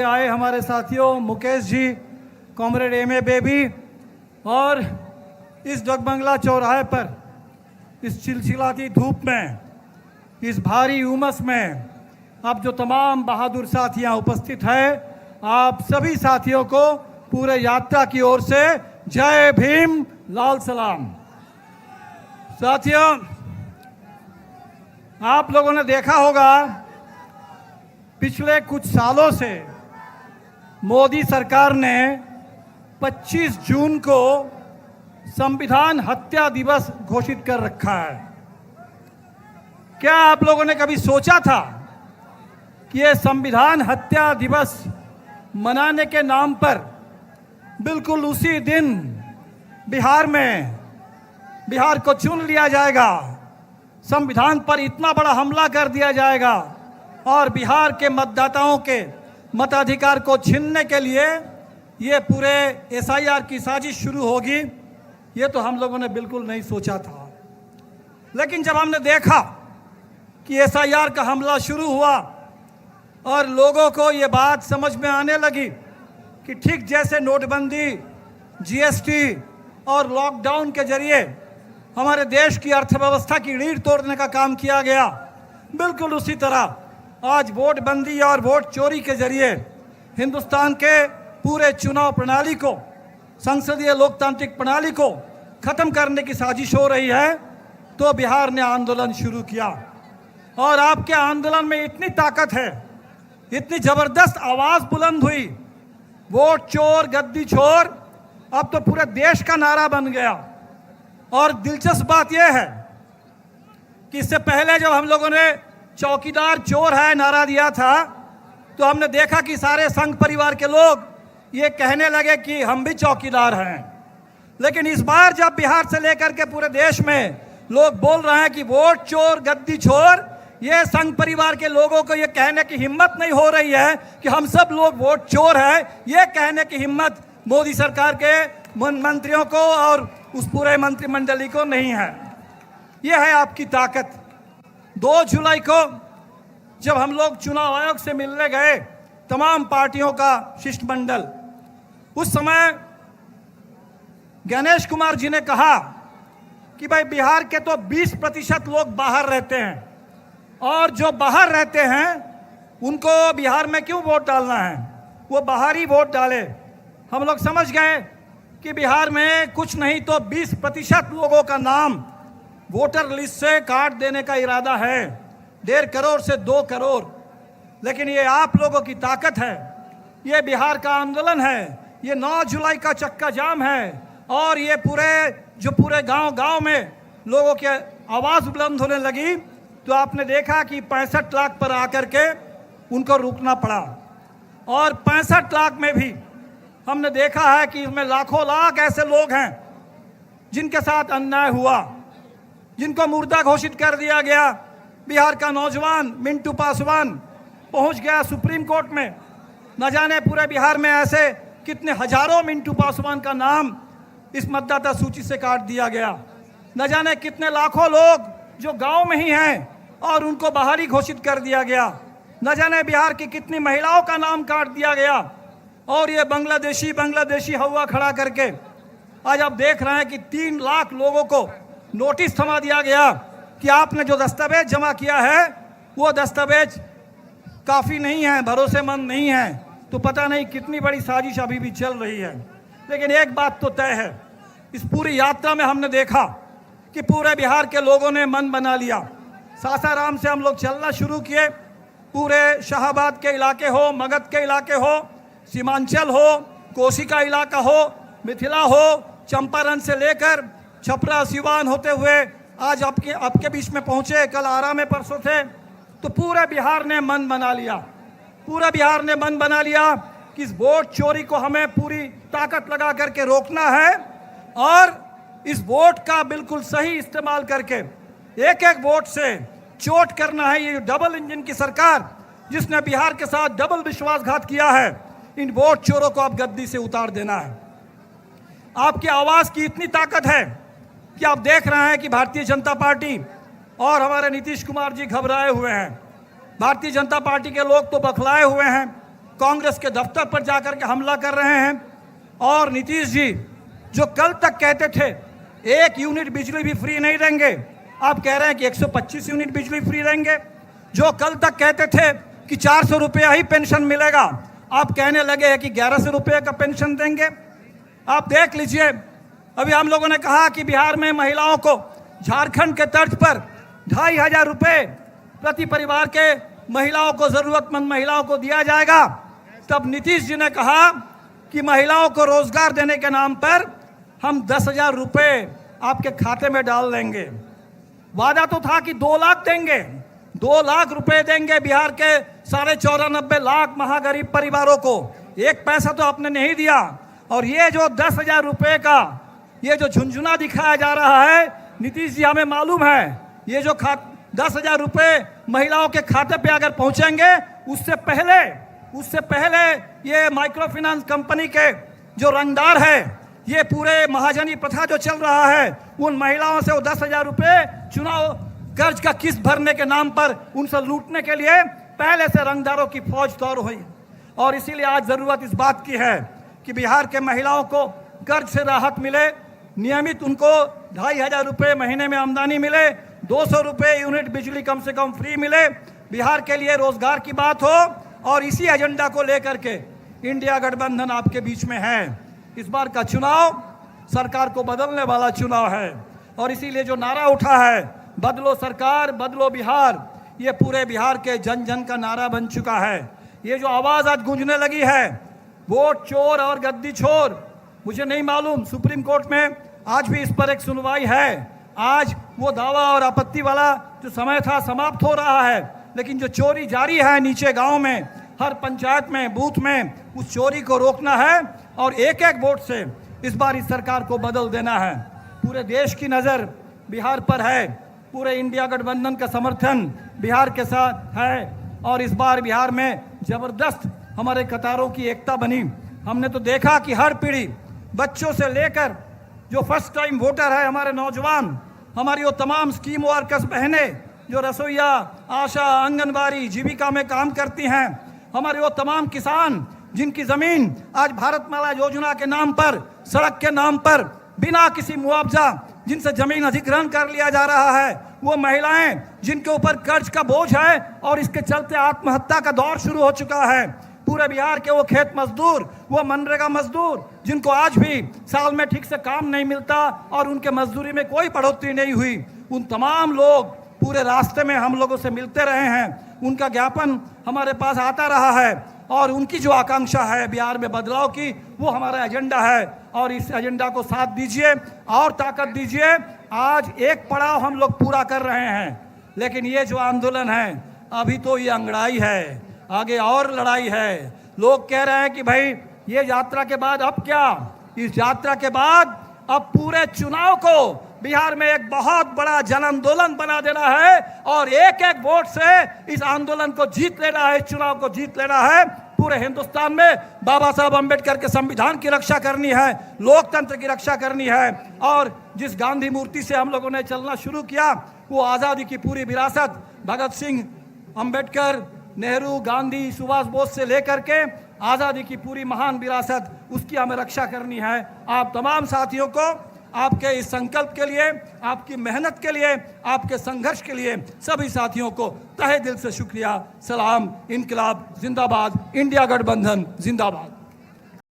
आए हमारे साथियों Mukesh ji, comrade MA. Baby, और इस जगबंगला चौराहे पर इस चिलचिलाती धूप में, इस भारी उमस में अब जो तमाम बहादुर साथी यहाँ उपस्थित हैं, आप सभी साथियों को पूरे यात्रा की ओर से जय भीम, लाल सलाम। साथियों, आप लोगों ने देखा होगा पिछले कुछ सालों से मोदी सरकार ने 25 जून को संविधान हत्या दिवस घोषित कर रखा है। क्या आप लोगों ने कभी सोचा था कि ये संविधान हत्या दिवस मनाने के नाम पर बिल्कुल उसी दिन बिहार को चुन लिया जाएगा, संविधान पर इतना बड़ा हमला कर दिया जाएगा और बिहार के मतदाताओं के मताधिकार को छीनने के लिए ये पूरे एसआईआर की साजिश शुरू होगी? ये तो हम लोगों ने बिल्कुल नहीं सोचा था। लेकिन जब हमने देखा कि एसआईआर का हमला शुरू हुआ और लोगों को ये बात समझ में आने लगी कि ठीक जैसे नोटबंदी, जीएसटी और लॉकडाउन के जरिए हमारे देश की अर्थव्यवस्था की रीढ़ तोड़ने का काम किया गया, बिल्कुल उसी तरह आज वोट बंदी और वोट चोरी के जरिए हिंदुस्तान के पूरे चुनाव प्रणाली को, संसदीय लोकतांत्रिक प्रणाली को खत्म करने की साजिश हो रही है। तो बिहार ने आंदोलन शुरू किया और आपके आंदोलन में इतनी ताकत है, इतनी जबरदस्त आवाज बुलंद हुई, वोट चोर गद्दी छोर अब तो पूरे देश का नारा बन गया। और दिलचस्प बात यह है कि इससे पहले जब हम लोगों ने चौकीदार चोर है नारा दिया था तो हमने देखा कि सारे संघ परिवार के लोग ये कहने लगे कि हम भी चौकीदार हैं। लेकिन इस बार जब बिहार से लेकर के पूरे देश में लोग बोल रहे हैं कि वोट चोर गद्दी छोर, ये संघ परिवार के लोगों को ये कहने की हिम्मत नहीं हो रही है कि हम सब लोग वोट चोर हैं। ये कहने की हिम्मत मोदी सरकार के मंत्रियों को और उस पूरे मंत्रिमंडली को नहीं है। ये है आपकी ताकत। 2 जुलाई को जब हम लोग चुनाव आयोग से मिलने गए, तमाम पार्टियों का शिष्टमंडल, उस समय गणेश कुमार जी ने कहा कि भाई बिहार के तो 20% लोग बाहर रहते हैं और जो बाहर रहते हैं उनको बिहार में क्यों वोट डालना है, वो बाहर ही वोट डाले। हम लोग समझ गए कि बिहार में कुछ नहीं तो 20% लोगों का नाम वोटर लिस्ट से काट देने का इरादा है, 1.5 करोड़ से 2 करोड़। लेकिन ये आप लोगों की ताकत है, ये बिहार का आंदोलन है, ये 9 जुलाई का चक्का जाम है और ये पूरे गांव में लोगों की आवाज़ बुलंद होने लगी। तो आपने देखा कि 65 लाख पर आकर के उनको रुकना पड़ा और 65 लाख में भी हमने देखा है कि इसमें लाखों लाख ऐसे लोग हैं जिनके साथ अन्याय हुआ, जिनको मुर्दा घोषित कर दिया गया। बिहार का नौजवान मिंटू पासवान पहुंच गया सुप्रीम कोर्ट में। न जाने पूरे बिहार में ऐसे कितने हजारों मिंटू पासवान का नाम इस मतदाता सूची से काट दिया गया। न जाने कितने लाखों लोग जो गांव में ही हैं और उनको बाहरी घोषित कर दिया गया। न जाने बिहार की कितनी महिलाओं का नाम काट दिया गया और ये बांग्लादेशी हवा खड़ा करके आज आप देख रहे हैं कि 3 लाख लोगों को नोटिस थमा दिया गया कि आपने जो दस्तावेज जमा किया है वो दस्तावेज काफ़ी नहीं है, भरोसेमंद नहीं है। तो पता नहीं कितनी बड़ी साजिश अभी भी चल रही है। लेकिन एक बात तो तय है, इस पूरी यात्रा में हमने देखा कि पूरे बिहार के लोगों ने मन बना लिया। सासाराम से हम लोग चलना शुरू किए, पूरे शाहाबाद के इलाके हो, मगध के इलाके हो, सीमांचल हो, कोसी का इलाका हो, मिथिला हो, चंपारण से लेकर छपरा सिवान होते हुए आज आपके बीच में पहुंचे, कल आरा में परसों थे। तो पूरे बिहार ने मन बना लिया, पूरा बिहार ने मन बना लिया कि इस वोट चोरी को हमें पूरी ताकत लगा करके रोकना है और इस वोट का बिल्कुल सही इस्तेमाल करके एक एक वोट से चोट करना है। ये डबल इंजन की सरकार जिसने बिहार के साथ डबल विश्वासघात किया है, इन वोट चोरों को आप गद्दी से उतार देना है। आपकी आवाज़ की इतनी ताकत है कि आप देख रहे हैं कि भारतीय जनता पार्टी और हमारे नीतीश कुमार जी घबराए हुए हैं। भारतीय जनता पार्टी के लोग तो बखलाए हुए हैं, कांग्रेस के दफ्तर पर जाकर के हमला कर रहे हैं। और नीतीश जी जो कल तक कहते थे 1 यूनिट बिजली भी फ्री नहीं देंगे, आप कह रहे हैं कि 125 यूनिट बिजली फ्री देंगे। जो कल तक कहते थे कि 400 रुपया ही पेंशन मिलेगा, आप कहने लगे हैं कि 1100 रुपये का पेंशन देंगे। आप देख लीजिए, अभी हम लोगों ने कहा कि बिहार में महिलाओं को झारखंड के तर्ज पर 2500 रुपये प्रति परिवार के महिलाओं को, जरूरतमंद महिलाओं को दिया जाएगा। तब नीतीश जी ने कहा कि महिलाओं को रोजगार देने के नाम पर हम 10,000 रुपये आपके खाते में डाल देंगे। वादा तो था कि 2 लाख देंगे, 2 लाख रुपए देंगे बिहार के 94.5 लाख महागरीब परिवारों को। 1 पैसा तो आपने नहीं दिया। और ये जो 10,000 रुपये का ये जो झुंझुना दिखाया जा रहा है, नीतीश जी हमें मालूम है ये जो 10,000 रुपये महिलाओं के खाते पे अगर पहुंचेंगे, उससे पहले ये माइक्रो फाइनेंस कंपनी के जो रंगदार है, ये पूरे महाजनी प्रथा जो चल रहा है, उन महिलाओं से वो 10,000 रुपये चुनाव कर्ज का किस्त भरने के नाम पर उनसे लूटने के लिए पहले से रंगदारों की फौज तैयार हुई। और इसीलिए आज जरूरत इस बात की है कि बिहार के महिलाओं को कर्ज से राहत मिले, नियमित उनको 2,500 रुपये महीने में आमदनी मिले, 200 रुपये यूनिट बिजली कम से कम फ्री मिले, बिहार के लिए रोजगार की बात हो। और इसी एजेंडा को लेकर के इंडिया गठबंधन आपके बीच में है। इस बार का चुनाव सरकार को बदलने वाला चुनाव है। और इसीलिए जो नारा उठा है, बदलो सरकार बदलो बिहार, ये पूरे बिहार के जन जन का नारा बन चुका है। ये जो आवाज़ आज गूंजने लगी है, वोट चोर और गद्दी छोर, मुझे नहीं मालूम सुप्रीम कोर्ट में आज भी इस पर एक सुनवाई है। आज वो दावा और आपत्ति वाला जो समय था समाप्त हो रहा है, लेकिन जो चोरी जारी है नीचे गांव में, हर पंचायत में, बूथ में, उस चोरी को रोकना है और एक एक वोट से इस बार इस सरकार को बदल देना है। पूरे देश की नज़र बिहार पर है, पूरे इंडिया गठबंधन का समर्थन बिहार के साथ है। और इस बार बिहार में ज़बरदस्त हमारे कतारों की एकता बनी। हमने तो देखा कि हर पीढ़ी, बच्चों से लेकर जो फर्स्ट टाइम वोटर है, हमारे नौजवान, हमारी वो तमाम स्कीम वर्कर्स बहनें जो रसोईया, आशा, आंगनबाड़ी, जीविका में काम करती हैं, हमारे वो तमाम किसान जिनकी ज़मीन आज भारतमाला योजना के नाम पर, सड़क के नाम पर बिना किसी मुआवजा जिनसे ज़मीन अधिग्रहण कर लिया जा रहा है, वो महिलाएं जिनके ऊपर कर्ज का बोझ है और इसके चलते आत्महत्या का दौर शुरू हो चुका है, पूरे बिहार के वो खेत मजदूर, वो मनरेगा मजदूर जिनको आज भी साल में ठीक से काम नहीं मिलता और उनके मजदूरी में कोई बढ़ोतरी नहीं हुई, उन तमाम लोग पूरे रास्ते में हम लोगों से मिलते रहे हैं। उनका ज्ञापन हमारे पास आता रहा है और उनकी जो आकांक्षा है बिहार में बदलाव की, वो हमारा एजेंडा है। और इस एजेंडा को साथ दीजिए और ताकत दीजिए। आज एक पड़ाव हम लोग पूरा कर रहे हैं, लेकिन ये जो आंदोलन है अभी तो ये अंगड़ाई है, आगे और लड़ाई है। लोग कह रहे हैं कि भाई ये यात्रा के बाद अब क्या? इस यात्रा के बाद अब पूरे चुनाव को बिहार में एक बहुत बड़ा जन आंदोलन बना देना है और एक एक वोट से इस आंदोलन को जीत लेना है, इस चुनाव को जीत लेना है। पूरे हिंदुस्तान में बाबा साहब अंबेडकर के संविधान की रक्षा करनी है, लोकतंत्र की रक्षा करनी है। और जिस गांधी मूर्ति से हम लोगों ने चलना शुरू किया, वो आज़ादी की पूरी विरासत भगत सिंह, अंबेडकर, नेहरू, गांधी, सुभाष बोस से लेकर के आज़ादी की पूरी महान विरासत, उसकी हमें रक्षा करनी है। आप तमाम साथियों को आपके इस संकल्प के लिए, आपकी मेहनत के लिए, आपके संघर्ष के लिए सभी साथियों को तहे दिल से शुक्रिया। सलाम। इनकलाब जिंदाबाद, इंडिया गठबंधन जिंदाबाद।